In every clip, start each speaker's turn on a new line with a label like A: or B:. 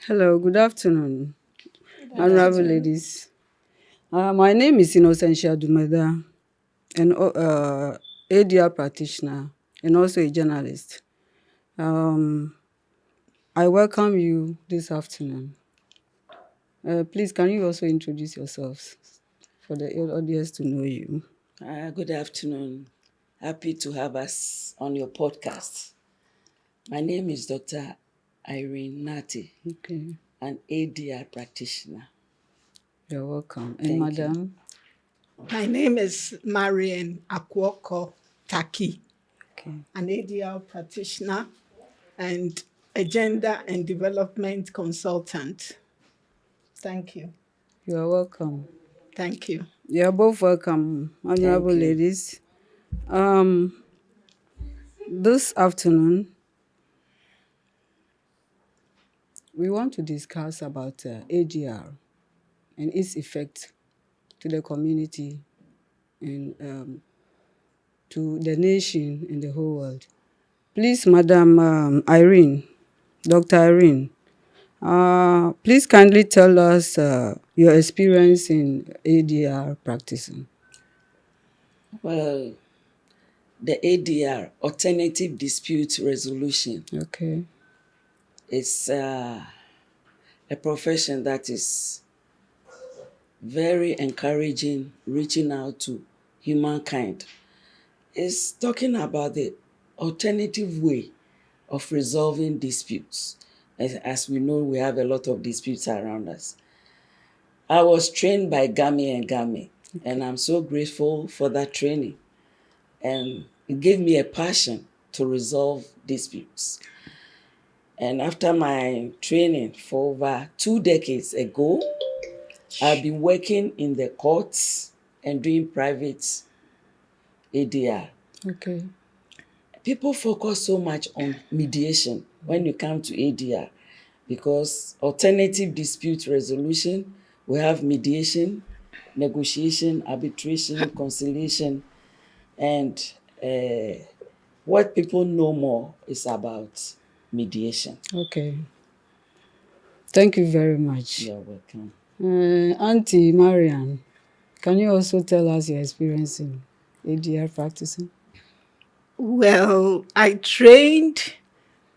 A: Hello, good afternoon,
B: Good
A: honorable
B: afternoon.
A: ladies. My name is Innocentia Dumeda, an ADR practitioner and also a journalist. Um, I welcome you this afternoon. Please, can you also introduce yourselves for the audience to know you?
B: Good afternoon. Happy to have us on your podcast. My name is Dr. Irene Nati,
A: Okay,
B: an ADR practitioner.
A: you're welcome. And
B: Thank you.
A: madam,
C: My name is Marian Akwoko Taki,
A: okay,
C: an ADR practitioner and a gender and development consultant. Thank you.
A: you're welcome.
C: Thank you.
A: You're both welcome, honorable
B: Thank you.
A: ladies. Um, this afternoon, we want to discuss about ADR and its effect to the community and to the nation and the whole world. Please, Madam Irene, Dr. Irene, please kindly tell us your experience in ADR practicing.
B: Well, the ADR, Alternative Dispute Resolution,
A: Okay.
B: is a profession that is very encouraging, reaching out to humankind. It's talking about the alternative way of resolving disputes. As we know, we have a lot of disputes around us. I was trained by Gami and Gami, and I'm so grateful for that training. And it gave me a passion to resolve disputes. And after my training for over 2 decades ago, I've been working in the courts and doing private ADR.
A: Okay.
B: People focus so much on mediation when you come to ADR because alternative dispute resolution, we have mediation, negotiation, arbitration, conciliation, and what people know more is about mediation.
A: Okay. Thank you very much.
B: You're welcome.
A: Auntie Marian, can you also tell us your experience in ADR practicing?
C: Well, I trained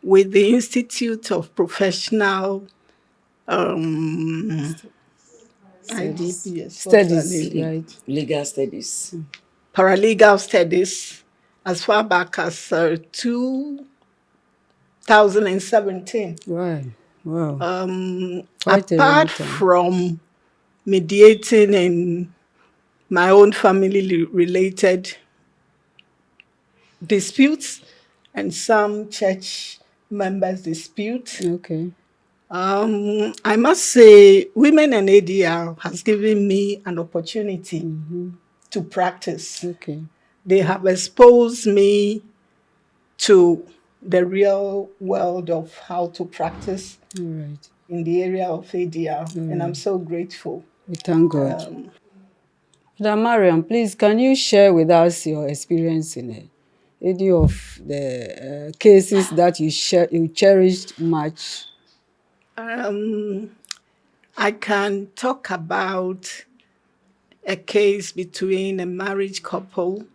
C: with the Institute of Professional
A: Studies.
C: IDPS, what's that
A: Studies,
C: name?
A: right?
B: Legal studies.
C: Paralegal Studies as far back as 2017.
A: Right. Wow. Quite a long
C: Apart
A: time.
C: from mediating in my own family related disputes and some church members' disputes,
A: Okay.
C: I must say Women and ADR has given me an opportunity to practice.
A: Okay.
C: They have exposed me to the real world of how to practice
A: All right.
C: in the area of ADR, and I'm
A: Mm.
C: so grateful.
A: We thank God. Madam Mariam, please, can you share with us your experience in any of the cases that you cherished much?
C: I can talk about a case between a married couple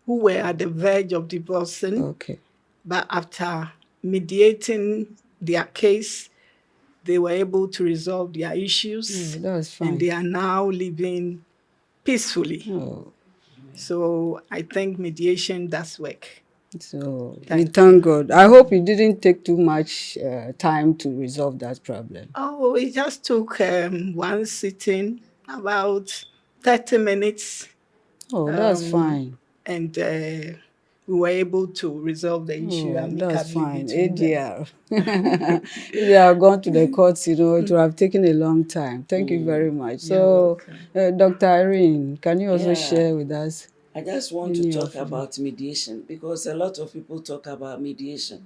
C: who were at the verge of divorcing,
A: Okay.
C: but after mediating their case, they were able to resolve their issues
A: Oh, that's
C: and
A: fine.
C: they are now living peacefully.
A: Oh,
C: So I think mediation does work.
A: so we
C: Thank
A: thank
C: you.
A: God. I hope it didn't take too much time to resolve that problem.
C: Oh, it just took one sitting, about 30 minutes,
A: Oh, that's
C: um,
A: fine.
C: and we were able to resolve the issue
A: Oh, that's
C: amicably
A: fine.
C: between them.
A: ADR. If they have gone to the courts, it would have taken a long time. Thank you very much.
C: You're
A: So,
C: welcome.
A: Dr. Irene, can you also
B: Yeah,
A: share with us
B: I just want to
A: any of
B: talk
A: the...
B: about mediation because a lot of people talk about mediation.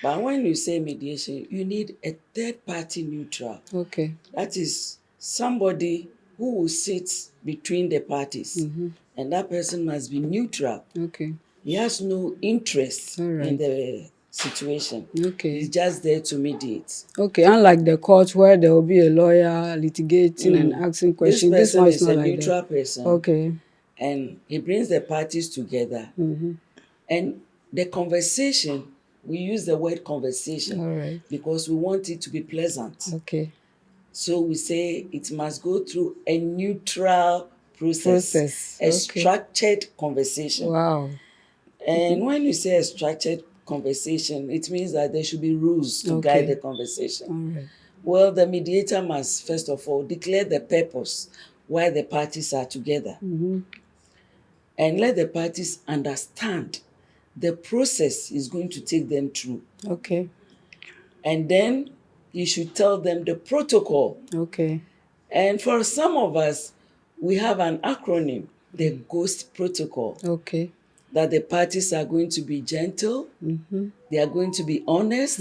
B: But when you say mediation, you need a third party neutral.
A: Okay.
B: That is somebody who will sit between the parties. And that person must be neutral.
A: Okay.
B: He has no interest
A: All
B: in
A: right.
B: the situation.
A: Okay.
B: He's just there to mediate.
A: Okay, unlike the court where there will be a lawyer litigating and asking
B: This
A: questions, this
B: person
A: one is
B: is
A: not
B: a
A: like that.
B: neutral person,
A: Okay.
B: and he brings the parties together. And the conversation, we use the word conversation
A: All right.
B: because we want it to be pleasant.
A: Okay.
B: So we say it must go through a neutral process, a
A: Okay.
B: structured conversation.
A: Wow.
B: And when you say a structured conversation, it means that there should be rules to guide the conversation.
A: All right.
B: Well, the mediator must first of all declare the purpose why the parties are together, and let the parties understand the process is going to take them through.
A: Okay.
B: And then you should tell them the protocol.
A: Okay.
B: And for some of us, we have an acronym, the GHOST protocol,
A: Okay.
B: that the parties are going to be gentle, they are going to be honest,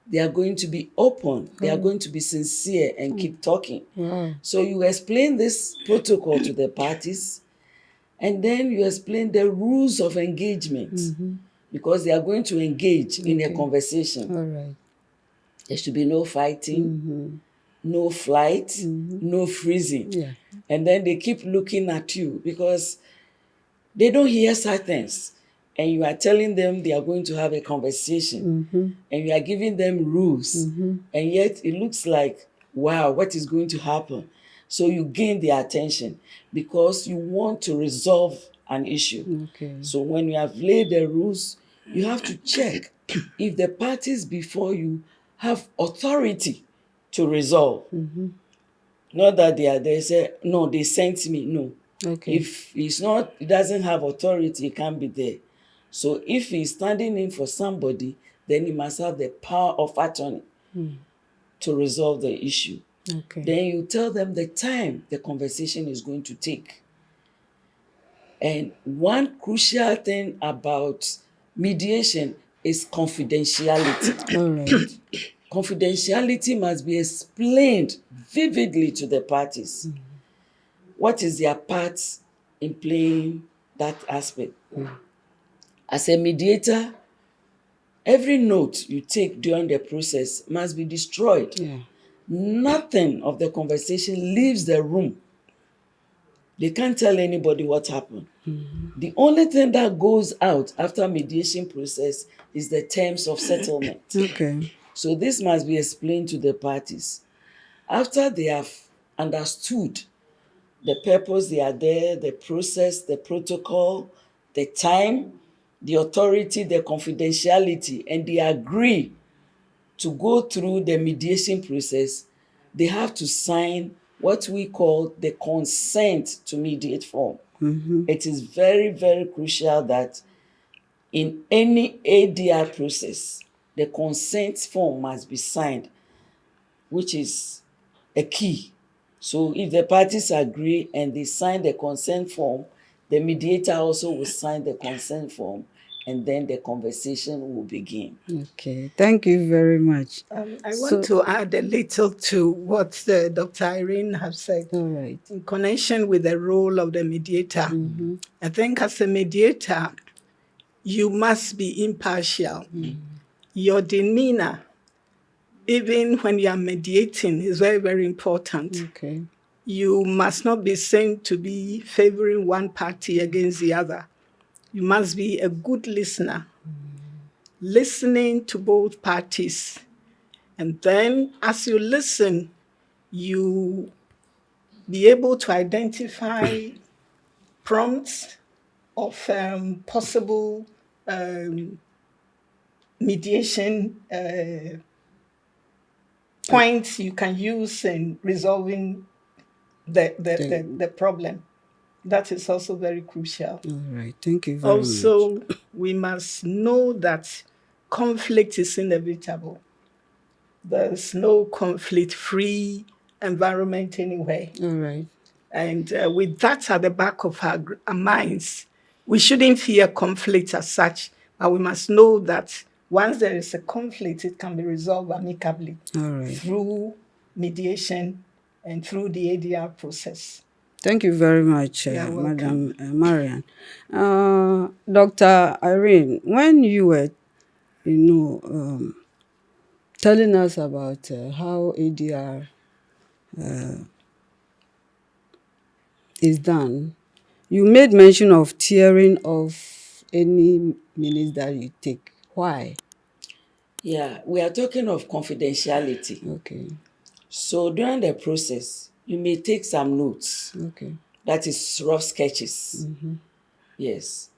B: they are going to be open, they are going to be sincere and keep talking.
A: Wow.
B: So you explain this protocol to the parties, and then you explain the rules of engagement, because they are going to engage in a conversation.
A: All right.
B: There should be no fighting, no flight, no freezing.
A: Yeah.
B: And then they keep looking at you because they don't hear such things. And you are telling them they are going to have a conversation, and you are giving them rules. And yet it looks like, wow, what is going to happen? So you gain their attention because you want to resolve an issue.
A: Okay.
B: So when you have laid the rules, you have to check if the parties before you have authority to resolve. Not that they are there, say, no, they sent me. No.
A: Okay.
B: If he doesn't have authority, he can't be there. So if he's standing in for somebody, then he must have the power of attorney to resolve the issue.
A: Okay.
B: Then you tell them the time the conversation is going to take. And one crucial thing about mediation is confidentiality.
A: All right.
B: Confidentiality must be explained vividly to the parties. What is their part in playing that aspect? As a mediator, every note you take during the process must be destroyed.
A: Yeah.
B: Nothing of the conversation leaves the room. They can't tell anybody what happened. The only thing that goes out after mediation process is the terms of settlement.
A: Okay.
B: So this must be explained to the parties. After they have understood the purpose they are there, the process, the protocol, the time, the authority, the confidentiality, and they agree to go through the mediation process, they have to sign what we call the consent to mediate form. It is very, very crucial that in any ADR process, the consent form must be signed, which is a key. So if the parties agree and they sign the consent form, the mediator also will sign the consent form, and then the conversation will begin.
A: Okay. Thank you very much.
C: I want to add a little to what Dr. Irene has said.
A: All right.
C: In connection with the role of the mediator. I think as a mediator, you must be impartial. Your demeanor, even when you are mediating, is very, very important.
A: Okay.
C: You must not be seen to be favoring one party against the other. You must be a good listener, listening to both parties. And then as you listen, you be able to identify prompts of possible mediation points you can use in resolving the problem. That is also very crucial.
A: All right. Thank you very much.
C: Also, we must know that conflict is inevitable. There's no conflict-free environment anywhere.
A: All right.
C: And with that at the back of our minds, we shouldn't fear conflict as such, but we must know that once there is a conflict, it can be resolved amicably through mediation and through the ADR process.
A: Thank you very much, Madam Marian. Dr. Irene, when you were telling us about how ADR is done. You made mention of tearing off any minutes that you take. Why?
B: Yeah, we are talking of confidentiality.
A: Okay.
B: So during the process, you may take some notes.
A: Okay.
B: That is rough sketches. Yes.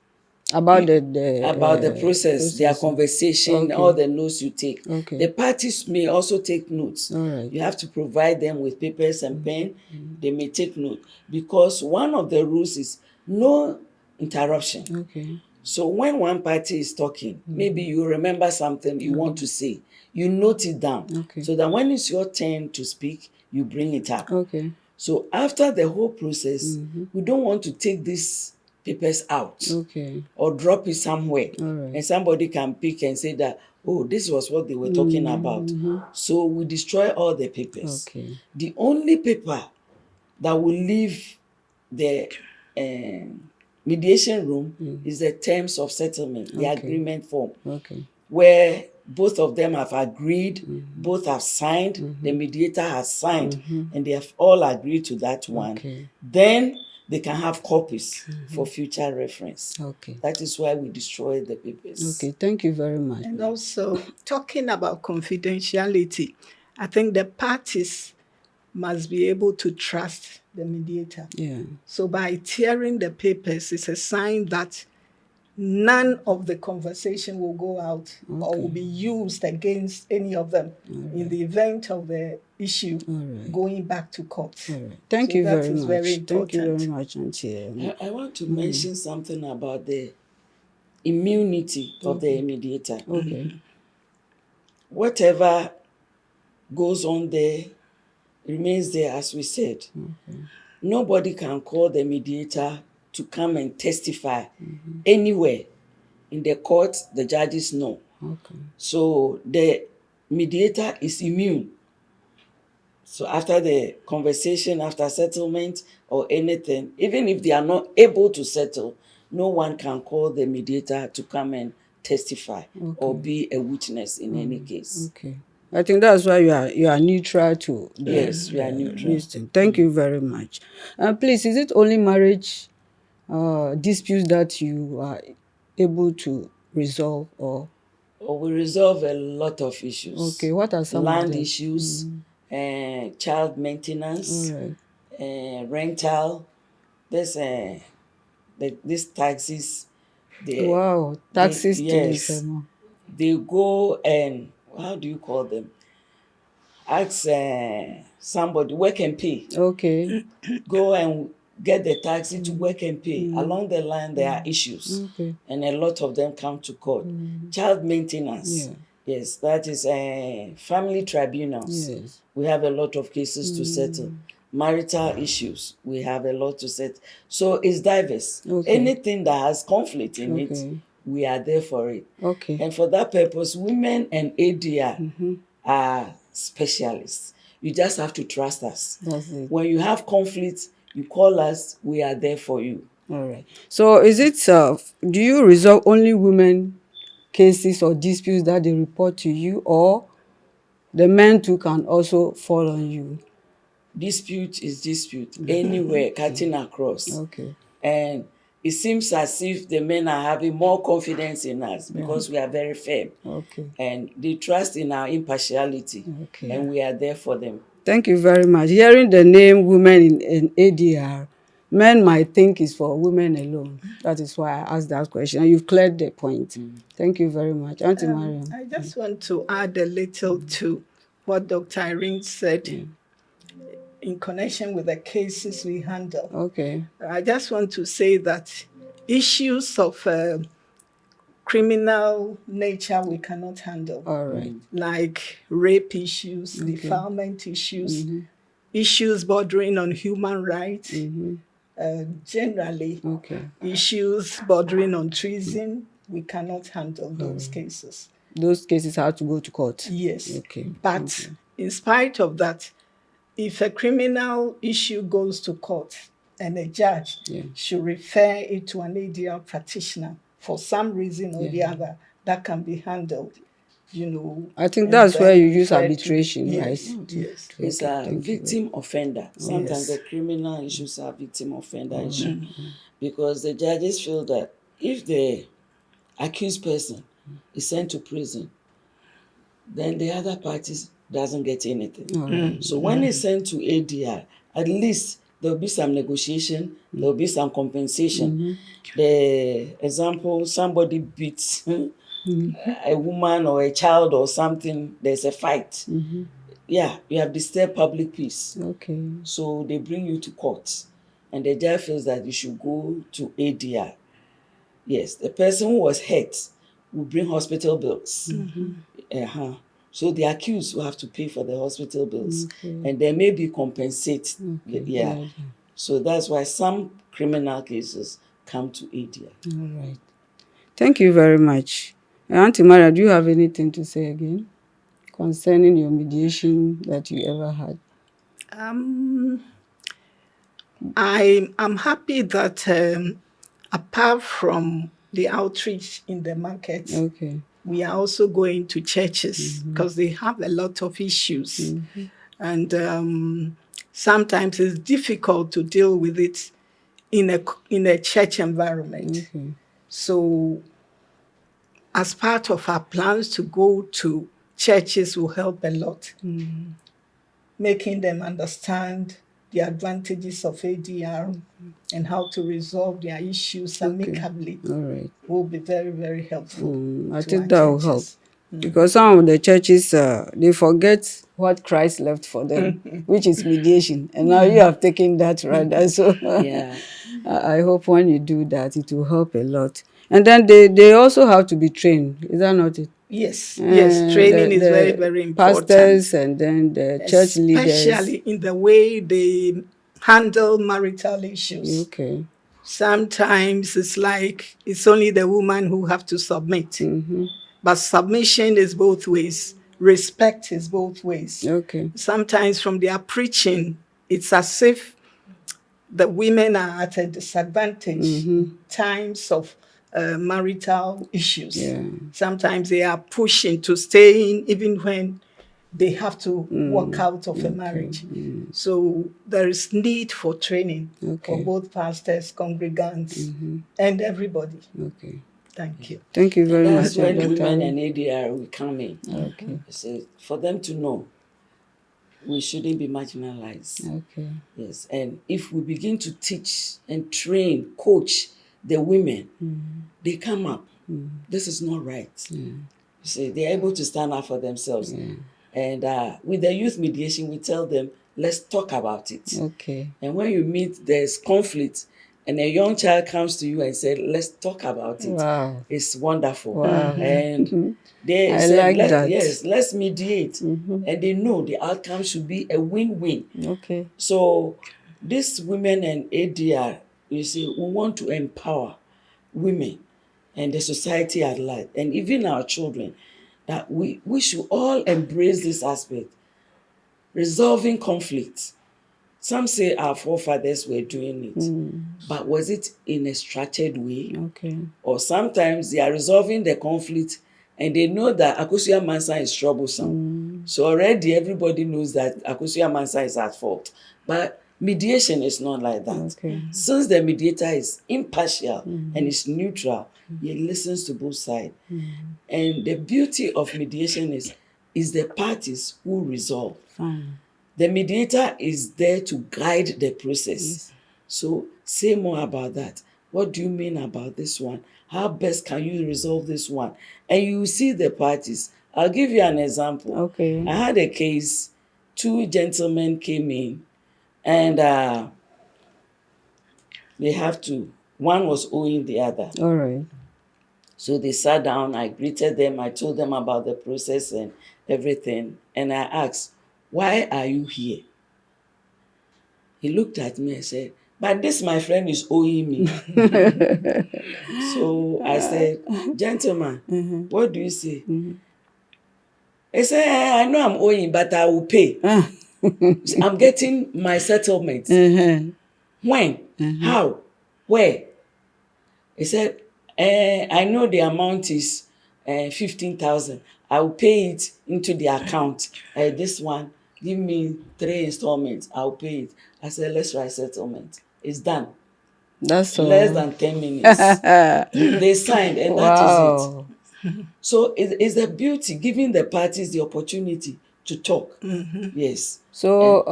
A: About
B: You,
A: the
B: about the process, their
A: process.
B: conversation, all
A: Okay.
B: the notes you take.
A: Okay.
B: The parties may also take notes.
A: All right.
B: You have to provide them with papers and pen. They may take note because one of the rules is no interruption.
A: Okay.
B: So when one party is talking, maybe you remember something you want to say, you note it down.
A: Okay.
B: So that when it's your turn to speak, you bring it up.
A: Okay.
B: So after the whole process, we don't want to take these papers out
A: Okay.
B: or drop it somewhere.
A: All right.
B: And somebody can pick and say that, oh, this was what they were talking about. So we destroy all the papers.
A: Okay.
B: The only paper that will leave the mediation room is the terms of settlement, the agreement form,
A: Okay.
B: where both of them have agreed, both have signed, the mediator has signed, and they have all agreed to that one.
A: Okay.
B: Then they can have copies for future reference.
A: Okay.
B: That is why we destroy the papers.
A: Okay. Thank you very much.
C: And also, talking about confidentiality, I think the parties must be able to trust the mediator.
A: Yeah.
C: So by tearing the papers, it's a sign that none of the conversation will go out or will be used against any of them in the event of the issue going back to court.
A: All right. Thank
C: So
A: you
C: that
A: very
C: is
A: much.
C: very
A: Thank you very
C: important.
A: much, Auntie.
B: I want to mention something about the immunity of the mediator.
A: Okay.
B: Whatever goes on there remains there, as we said. Nobody can call the mediator to come and testify anywhere. In the court, the judges know.
A: Okay.
B: So the mediator is immune. So after the conversation, after settlement or anything, even if they are not able to settle, no one can call the mediator to come and testify or be a witness in any case.
A: Okay. I think that's why you are neutral to the
B: Yes, we are neutral.
A: this thing. Thank you very much. Please, is it only marriage disputes that you are able to resolve, or
B: We resolve a lot of issues.
A: okay, what are some of
B: Land
A: them?
B: issues, child maintenance,
A: All right.
B: rental. There's these taxes.
A: Wow, taxes too is
B: Yes, they go and how do you call them? Ask somebody work and pay.
A: okay.
B: Go and get the taxi to work and pay. Along the line, there are issues,
A: Okay.
B: and a lot of them come to court. Child maintenance.
A: Yeah.
B: Yes, that is family tribunals.
A: Yes.
B: We have a lot of cases to settle. Marital issues, we have a lot to settle. So it's diverse.
A: Okay.
B: Anything that has conflict in it,
A: Okay.
B: we are there for it.
A: Okay.
B: And for that purpose, women and ADR are specialists. You just have to trust us.
A: That's it.
B: When you have conflict, you call us, we are there for you.
A: All right. So is it do you resolve only women cases or disputes that they report to you, or the men too can also fall on you?
B: Dispute is dispute anywhere, cutting across.
A: Okay.
B: And it seems as if the men are having more confidence in us because we are very firm.
A: Okay.
B: And they trust in our impartiality.
A: Okay.
B: And we are there for them.
A: Thank you very much. Hearing the name Women in ADR, men might think it's for women alone. That is why I asked that question. And you've cleared the point. Thank you very much. Auntie Mariam.
C: I just want to add a little to what Dr. Irene said in connection with the cases we handle.
A: Okay.
C: I just want to say that issues of criminal nature we cannot handle,
A: All right.
C: like rape issues, defilement issues, issues bordering on human rights, generally issues bordering on treason. We cannot handle those cases.
A: Those cases have to go to court.
C: Yes.
A: Okay.
C: But in spite of that, if a criminal issue goes to court and a judge should refer it to an ADR practitioner for some reason or the other, that can be handled,
A: I think
C: and
A: that's where
C: then
A: you use
C: refer to the-
A: arbitration,
C: Yes,
A: right?
C: yes.
B: It's
A: Okay,
B: a
A: thank you.
B: victim offender. Sometimes
C: Yes.
B: the criminal issues are victim offender issue, because the judges feel that if the accused person is sent to prison, then the other parties doesn't get anything.
A: All right.
B: So when it's sent to ADR, at least there'll be some negotiation, there'll be some compensation. The example, somebody beats a woman or a child or something, there's a fight. Yeah, you have disturbed public peace.
A: Okay.
B: So they bring you to court, and the judge feels that you should go to ADR. Yes, the person who was hurt will bring hospital bills. So the accused will have to pay for the hospital bills, and there may be compensate. Yeah. So that's why some criminal cases come to ADR.
A: All right. Thank you very much. Auntie Maria, do you have anything to say again concerning your mediation that you ever had?
C: I'm happy that apart from the outreach in the markets,
A: Okay.
C: we are also going to churches because they have a lot of issues. And sometimes it's difficult to deal with it in a church environment.
A: Okay.
C: So as part of our plans to go to churches will help a lot, making them understand the advantages of ADR and how to resolve their issues amicably
A: All right.
C: will be very, very helpful.
A: I
C: to
A: think
C: our
A: that will help.
C: churches.
A: Because some of the churches, they forget what Christ left for them, which is mediation. And now you have taken that right there. So
B: Yeah.
A: I hope when you do that, it will help a lot. And then they also have to be trained. Is that not it?
C: Yes, yes, training is very,
A: The
C: very important.
A: pastors and then the church leaders.
C: Especially in the way they handle marital issues.
A: Okay.
C: Sometimes it's like it's only the woman who have to submit. But submission is both ways. Respect is both ways.
A: Okay.
C: Sometimes from their preaching, it's as if the women are at a disadvantage in times of marital issues.
A: Yeah.
C: Sometimes they are pushing to stay in even when they have to walk out of a marriage. So there is need for training for both pastors, congregants, and everybody.
A: Okay.
C: Thank you.
A: Thank you very
B: That's
A: much,
B: when
A: Dr.
B: women
A: Awi.
B: and ADR will come in.
A: Okay.
B: So for them to know we shouldn't be marginalized.
A: Okay.
B: Yes, and if we begin to teach and train, coach the women, they come up. This is not right. You see, they're able to stand up for themselves. And with the youth mediation, we tell them, let's talk about it.
A: Okay.
B: And when you meet, there's conflict, and a young child comes to you and said, let's talk about it.
A: Wow.
B: It's wonderful.
A: Wow.
B: And they
A: I
B: said,
A: like that.
B: yes, let's mediate. And they know the outcome should be a win-win.
A: Okay.
B: So this Women and ADR, you see, we want to empower women and the society at large, and even our children, that we should all embrace this aspect. Resolving conflict. Some say our forefathers were doing it, but was it in a structured way?
A: Okay.
B: Or sometimes they are resolving the conflict and they know that Akosua Mansa is troublesome. So already everybody knows that Akosua Mansa is at fault. But mediation is not like that.
A: Okay.
B: Since the mediator is impartial and is neutral, he listens to both sides. And the beauty of mediation is the parties who resolve.
A: Fine.
B: The mediator is there to guide the process. So say more about that. What do you mean about this one? How best can you resolve this one? And you see the parties. I'll give you an example.
A: Okay.
B: I had a case, two gentlemen came in and they have to, one was owing the other.
A: All right.
B: So they sat down, I greeted them, I told them about the process and everything. And I asked, why are you here? He looked at me and said, but this, my friend, is owing me. So I said, gentlemen, what do you say? He said, I know I'm owing, but I will pay. I'm getting my settlement. When? How? Where? He said, I know the amount is 15,000. I will pay it into the account. This one, give me 3 installments. I'll pay it. I said, let's write settlement. It's done.
A: That's all.
B: Less than 10 minutes. They signed, and that is it.
A: Wow.
B: So it's the beauty, giving the parties the opportunity to talk. Yes.
A: So,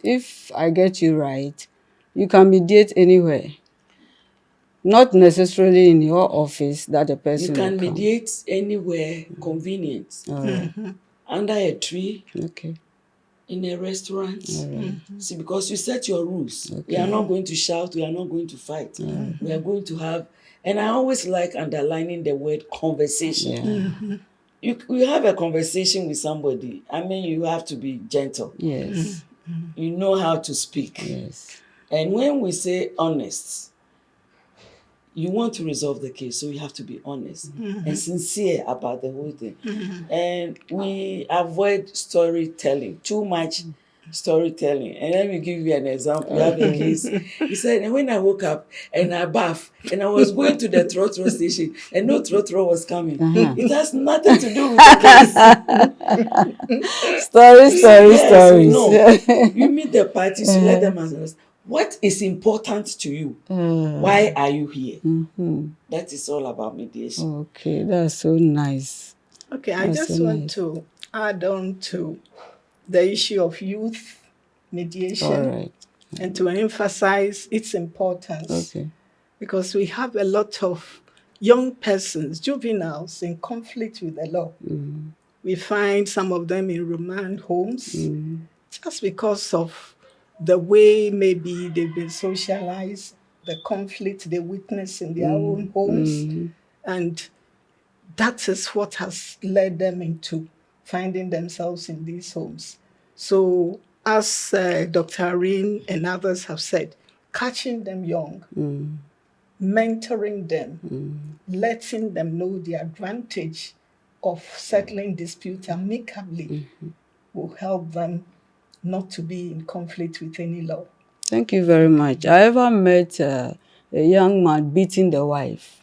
A: if I get you right, you can mediate anywhere, not necessarily in your office that the
B: You
A: person
B: can
A: will come.
B: mediate anywhere convenient.
A: All right.
B: Under a tree,
A: Okay.
B: in a restaurant.
A: All right.
B: See, because you set your rules. We are not going to shout, we are not going to fight. We are going to have, and I always like underlining the word conversation.
A: Yeah.
B: You have a conversation with somebody. I mean, you have to be gentle.
A: Yes.
B: You know how to speak.
A: Yes.
B: And when we say honest, you want to resolve the case, so you have to be honest and sincere about the whole thing. And we avoid storytelling, too much storytelling. And let me give you an example. You have a case. He said, and when I woke up and I bathed and I was going to the trotro station and no trotro was coming, it has nothing to do with the case.
A: Stories.
B: No, you meet the parties, you let them understand what is important to you. Why are you here? That is all about mediation.
A: Okay, that's so nice.
C: Okay, I just want to add on to the issue of youth mediation.
A: All right.
C: And to emphasize its importance.
A: Okay.
C: Because we have a lot of young persons, juveniles, in conflict with the law. We find some of them in remand homes just because of the way maybe they've been socialized, the conflict they witness in their own homes. And that is what has led them into finding themselves in these homes. So, as Dr. Irene and others have said, catching them young, mentoring them, letting them know the advantage of settling disputes amicably will help them not to be in conflict with any law.
A: Thank you very much. I ever met a young man beating the wife.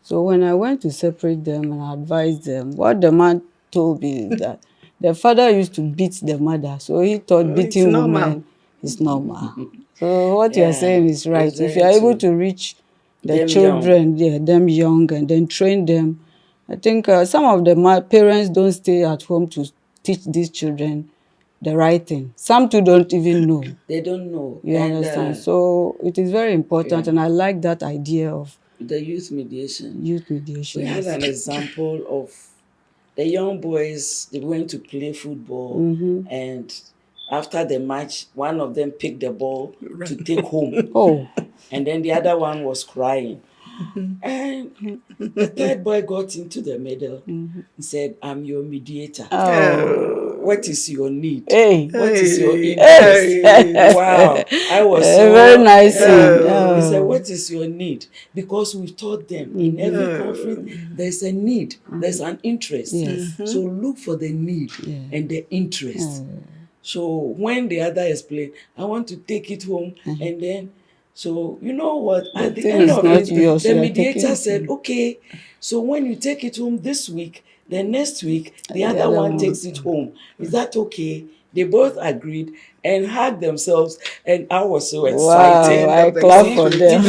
A: So when I went to separate them and advise them, what the man told me is that the father used to beat the mother. So he thought beating women is normal. So what you're saying is right. If you're able to reach the children, them young, and then train them, I think some of the parents don't stay at home to teach these children the right thing. Some too don't even know.
B: They don't know.
A: You understand? So it is very important, and I like that idea of
B: the youth mediation.
A: Youth mediation.
B: We had an example of the young boys. They went to play football, and after the match, one of them picked the ball to take home. And then the other one was crying. And the third boy got into the middle and said, I'm your mediator. What is your need? What is your interest? Wow. I was so
A: very nice.
B: He said, what is your need? Because we've taught them in every conflict, there's a need, there's an interest. So look for the need and the interest. So when the other is playing, I want to take it home and then, so you know what? At the end of it, the mediator said, okay, so when you take it home this week, then next week, the other one takes it home. Is that okay? They both agreed and hugged themselves, and I was so excited.
A: Wow, I clap for them.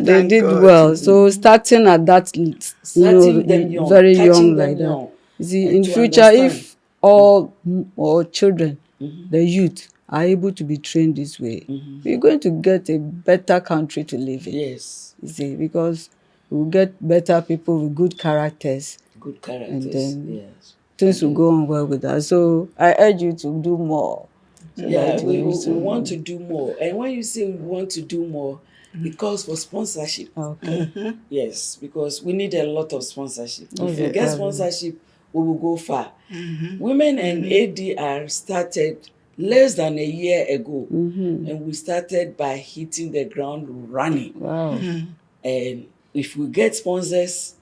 A: They did well. So starting at that, very young like that. See, in future, if all children, the youth, are able to be trained this way, we're going to get a better country to live in.
B: Yes.
A: You see, because we'll get better people with good characters.
B: Good characters,
A: and then things will go on well with us. So I urge you to do more.
B: So we want to do more. And when you say we want to do more, it calls for sponsorship.
A: Okay.
B: Yes, because we need a lot of sponsorship. If we get sponsorship, we will go far. Women and ADR started less than a year ago, and we started by hitting the ground running.
A: Wow.
B: And if we get sponsors,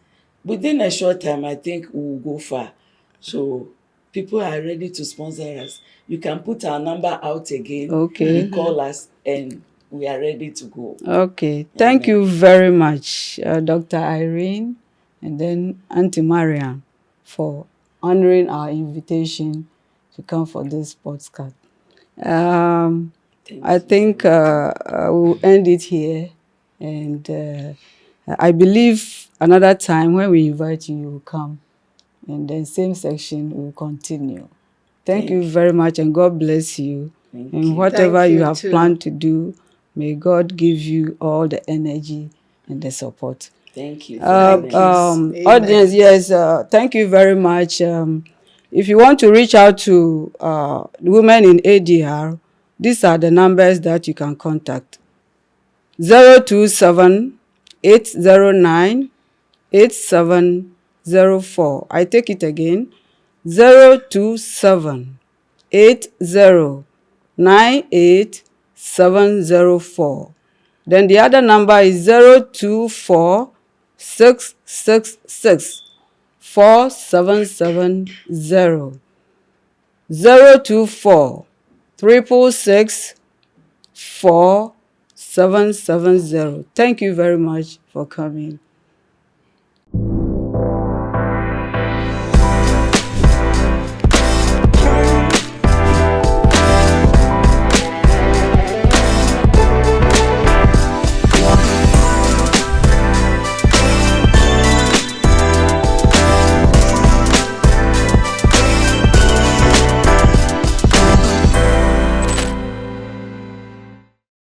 B: within a short time, I think we will go far. So people are ready to sponsor us. You can put our number out again.
A: Okay.
B: Call us and we are ready to go.
A: Okay, thank
B: Amen.
A: you very much, Dr. Irene, and then Auntie Mariam, for honoring our invitation to come for this podcast.
B: Thank
A: I
B: you very
A: think
B: much.
A: we'll end it here, and I believe another time when we invite you, you will come, and then same section will continue. Thank you
B: Thank you.
A: very much, and God bless you.
B: Thank
A: And
B: you.
A: whatever
C: Thank
A: you
C: you
A: have
C: too.
A: planned to do, may God give you all the energy and the support.
B: Thank you very,
C: Thank
B: very
C: you.
B: much.
A: Audience,
C: Amen.
A: yes, thank you very much. If you want to reach out to Women in ADR, these are the numbers that you can contact: 027-809-8704. I take it again: 027-809-8704. Then the other number is 024-666-4770. 024-666-4770. Thank you very much for coming.